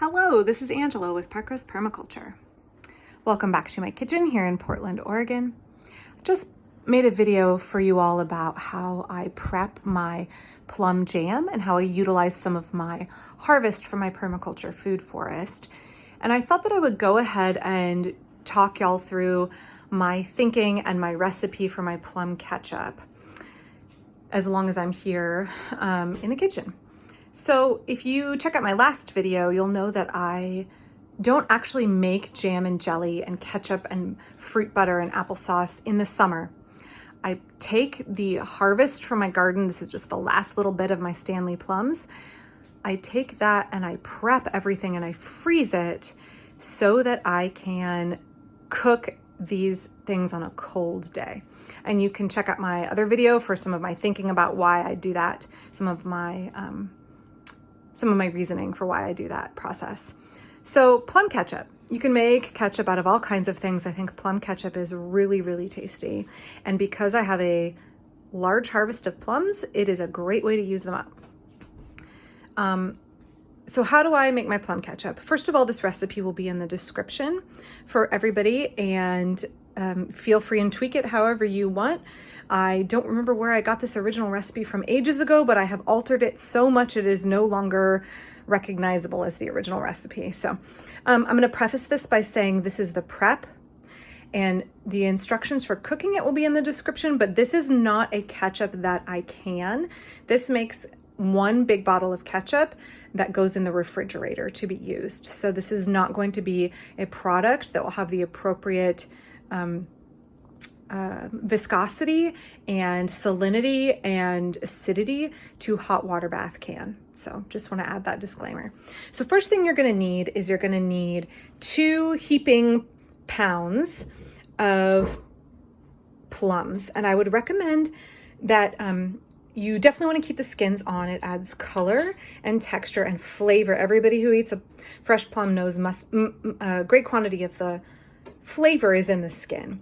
Hello, this is Angela with Parker's Permaculture. Welcome back to my kitchen here in Portland, Oregon. I just made a video for you all about how I prep my plum jam and how I utilize some of my harvest from my permaculture food forest. And I thought that I would go ahead and talk y'all through my thinking and my recipe for my plum ketchup as long as I'm here in the kitchen. So if you check out my last video, you'll know that I don't actually make jam and jelly and ketchup and fruit butter and applesauce in the summer. I take the harvest from my garden. This is just the last little bit of my Stanley plums. I take that and I prep everything and I freeze it so that I can cook these things on a cold day. And you can check out my other video for some of my thinking about why I do that, some of my reasoning for why I do that process. So plum ketchup. You can make ketchup out of all kinds of things. I think plum ketchup is really, really tasty. And because I have a large harvest of plums, it is a great way to use them up. So how do I make my plum ketchup? First of all, this recipe will be in the description for everybody, and feel free and tweak it however you want. I don't remember where I got this original recipe from ages ago, but I have altered it so much it is no longer recognizable as the original recipe. So I'm going to preface this by saying this is the prep, and the instructions for cooking it will be in the description, but this is not a ketchup that I can. This makes one big bottle of ketchup that goes in the refrigerator to be used. So this is not going to be a product that will have the appropriate viscosity and salinity and acidity to hot water bath can. So just want to add that disclaimer. So first thing you're going to need is you're going to need 2 heaping pounds of plums. And I would recommend that you definitely want to keep the skins on. It adds color and texture and flavor. Everybody who eats a fresh plum knows a great quantity of the flavor is in the skin.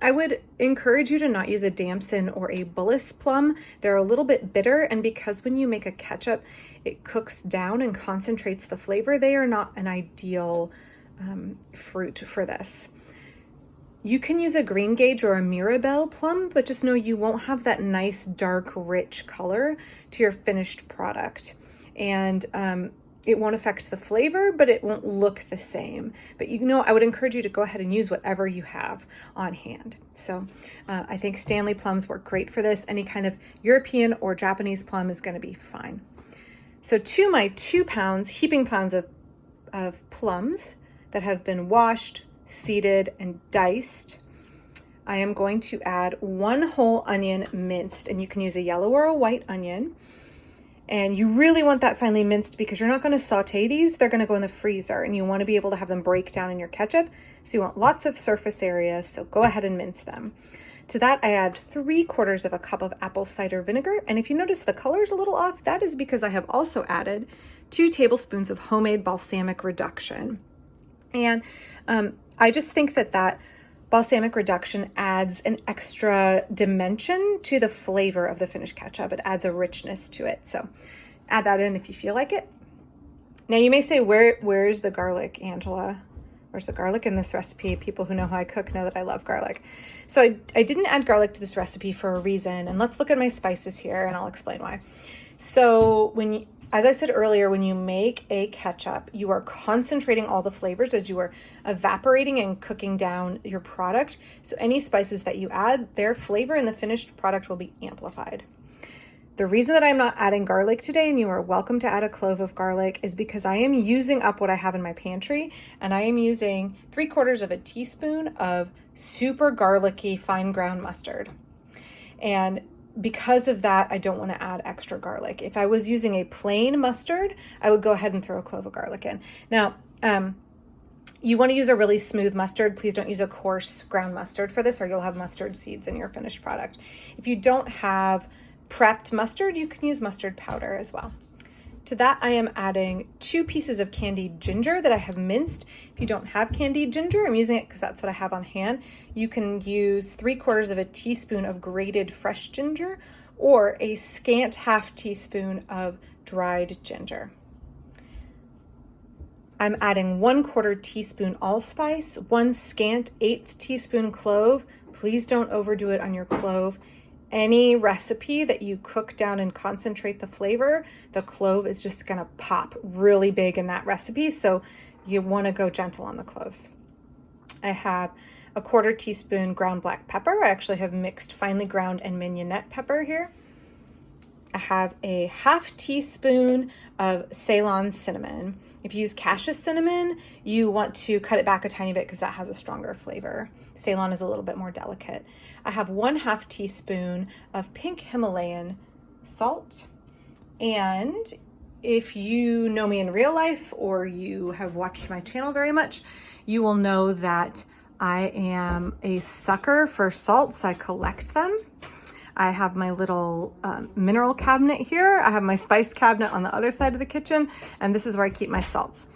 I would encourage you to not use a damson or a bullace plum. They're a little bit bitter, and because when you make a ketchup, it cooks down and concentrates the flavor, they are not an ideal fruit for this. You can use a green gauge or a Mirabelle plum, but just know you won't have that nice, dark, rich color to your finished product. And it won't affect the flavor, but it won't look the same. But I would encourage you to go ahead and use whatever you have on hand. So I think Stanley plums work great for this. Any kind of European or Japanese plum is going to be fine. So to my 2 pounds, heaping pounds of plums that have been washed, seeded, and diced, I am going to add 1 whole onion minced, and you can use a yellow or a white onion. And you really want that finely minced because you're not going to saute these. They're going to go in the freezer, and you want to be able to have them break down in your ketchup. So you want lots of surface area, so go ahead and mince them. To that, I add 3/4 of a cup of apple cider vinegar. And if you notice the color's a little off, that is because I have also added 2 tablespoons of homemade balsamic reduction. And I just think that balsamic reduction adds an extra dimension to the flavor of the finished ketchup. It adds a richness to it. So add that in if you feel like it. Now you may say, where's the garlic, Angela? Where's the garlic in this recipe? People who know how I cook know that I love garlic. So I didn't add garlic to this recipe for a reason. And let's look at my spices here and I'll explain why. So as I said earlier, when you make a ketchup, you are concentrating all the flavors as you are evaporating and cooking down your product. So any spices that you add, their flavor in the finished product will be amplified. The reason that I'm not adding garlic today, and you are welcome to add a clove of garlic, is because I am using up what I have in my pantry, and I am using 3/4 of a teaspoon of super garlicky fine ground mustard. And because of that, I don't want to add extra garlic. If I was using a plain mustard, I would go ahead and throw a clove of garlic in. Now, you want to use a really smooth mustard. Please don't use a coarse ground mustard for this, or you'll have mustard seeds in your finished product. If you don't have prepped mustard, you can use mustard powder as well. To that, I am adding 2 pieces of candied ginger that I have minced. If you don't have candied ginger, I'm using it because that's what I have on hand. You can use 3/4 of a teaspoon of grated fresh ginger or a scant 1/2 teaspoon of dried ginger. I'm adding 1/4 teaspoon allspice, 1 scant 1/8 teaspoon clove. Please don't overdo it on your clove. Any recipe that you cook down and concentrate the flavor, the clove is just gonna pop really big in that recipe. So you wanna go gentle on the cloves. I have a 1/4 teaspoon ground black pepper. I actually have mixed finely ground and mignonette pepper here. I have a 1/2 teaspoon of Ceylon cinnamon. If you use cassia cinnamon, you want to cut it back a tiny bit because that has a stronger flavor. Ceylon is a little bit more delicate. I have 1/2 teaspoon of pink Himalayan salt. And if you know me in real life or you have watched my channel very much, you will know that I am a sucker for salts. I collect them. I have my little mineral cabinet here. I have my spice cabinet on the other side of the kitchen, and this is where I keep my salts.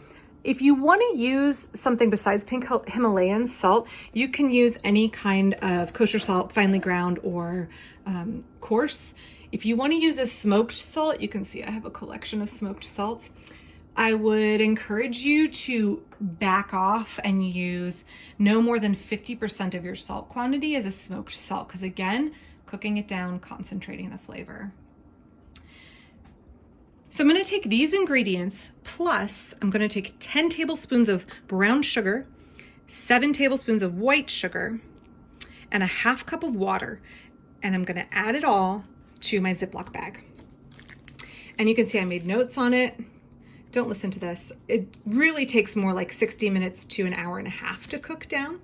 If you want to use something besides pink Himalayan salt, you can use any kind of kosher salt, finely ground or coarse. If you want to use a smoked salt, you can see I have a collection of smoked salts. I would encourage you to back off and use no more than 50% of your salt quantity as a smoked salt, because again, cooking it down, concentrating the flavor. So I'm going to take these ingredients, plus I'm going to take 10 tablespoons of brown sugar, 7 tablespoons of white sugar, and a 1/2 cup of water. And I'm going to add it all to my Ziploc bag. And you can see I made notes on it. Don't listen to this. It really takes more like 60 minutes to an hour and a half to cook down.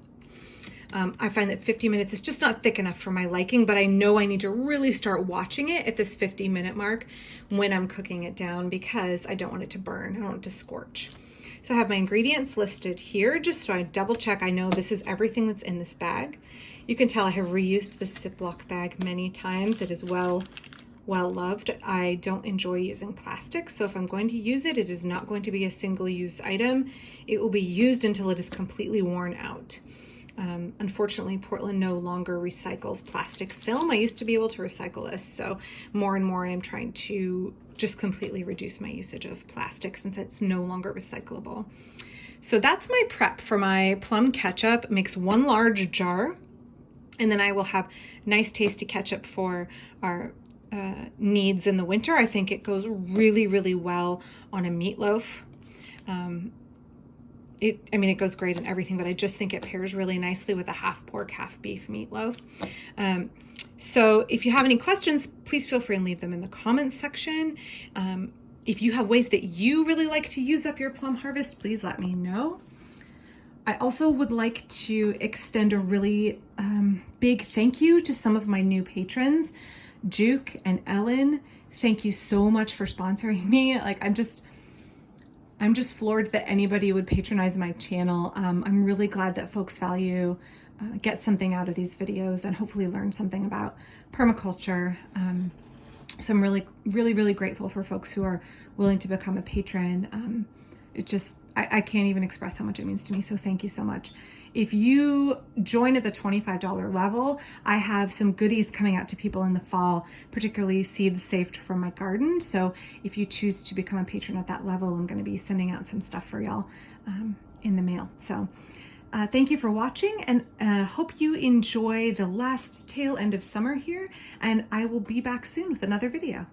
I find that 50 minutes is just not thick enough for my liking, but I know I need to really start watching it at this 50-minute mark when I'm cooking it down because I don't want it to burn. I don't want it to scorch. So I have my ingredients listed here just so I double check. I know this is everything that's in this bag. You can tell I have reused this Ziploc bag many times. It is well loved. I don't enjoy using plastic, so if I'm going to use it, it is not going to be a single-use item. It will be used until it is completely worn out. Unfortunately, Portland no longer recycles plastic film. I used to be able to recycle this, so more and more I'm trying to just completely reduce my usage of plastic since it's no longer recyclable. So that's my prep for my plum ketchup. Mix 1 large jar, and then I will have nice tasty ketchup for our needs in the winter. I think it goes really, really well on a meatloaf. It goes great in everything, but I just think it pairs really nicely with a 1/2 pork, 1/2 beef meatloaf. So if you have any questions, please feel free and leave them in the comments section. If you have ways that you really like to use up your plum harvest, please let me know. I also would like to extend a really big thank you to some of my new patrons, Juke and Ellen. Thank you so much for sponsoring me. Like, I'm just floored that anybody would patronize my channel. I'm really glad that folks value, get something out of these videos and hopefully learn something about permaculture. So I'm really, really, really grateful for folks who are willing to become a patron. I can't even express how much it means to me. So thank you so much. If you join at the $25 level, I have some goodies coming out to people in the fall, particularly seeds saved from my garden. So if you choose to become a patron at that level, I'm going to be sending out some stuff for y'all in the mail. So thank you for watching, and hope you enjoy the last tail end of summer here. And I will be back soon with another video.